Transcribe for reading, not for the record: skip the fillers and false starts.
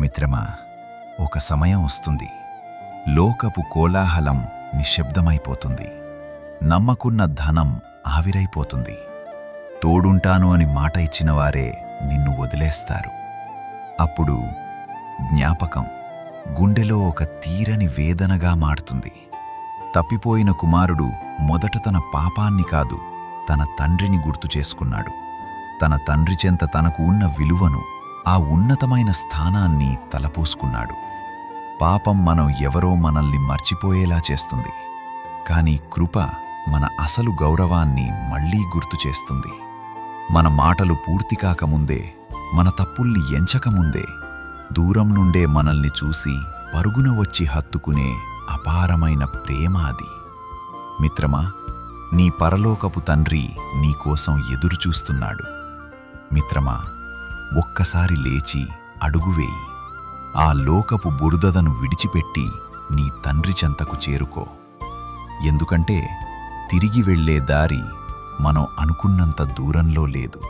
మిత్రమా, ఒక సమయం వస్తుంది. లోకపు కోలాహలం నిశ్శబ్దమైపోతుంది. నమ్మకున్న ధనం ఆవిరైపోతుంది. తోడుంటాను అని మాట ఇచ్చినవారే నిన్ను వదిలేస్తారు. అప్పుడు జ్ఞాపకం గుండెలో ఒక తీరని వేదనగా మారుతుంది. తప్పిపోయిన కుమారుడు మొదట తన పాపాన్ని కాదు, తన తండ్రిని గుర్తు చేసుకున్నాడు. తన తండ్రి చెంత తనకు ఉన్న విలువను, ఆ ఉన్నతమైన స్థానాన్ని తలపోసుకున్నాడు. పాపం మనం ఎవరో మనల్ని మర్చిపోయేలా చేస్తుంది. కానీ కృప మన అసలు గౌరవాన్ని మళ్లీ గుర్తు చేస్తుంది. మన మాటలు పూర్తి కాకముందే, మన తప్పుల్ని ఎంచకముందే, దూరం నుండే మనల్ని చూసి పరుగున వచ్చి హత్తుకునే అపారమైన ప్రేమ అది. మిత్రమా, నీ పరలోకపు తండ్రి నీకోసం ఎదురుచూస్తున్నాడు. మిత్రమా, ఒక్కసారి లేచి అడుగువేయి. ఆ లోకపు బురదను విడిచిపెట్టి నీ తండ్రి చెంతకు చేరుకో. ఎందుకంటే తిరిగి వెళ్లే దారి మనం అనుకున్నంత దూరంలో లేదు.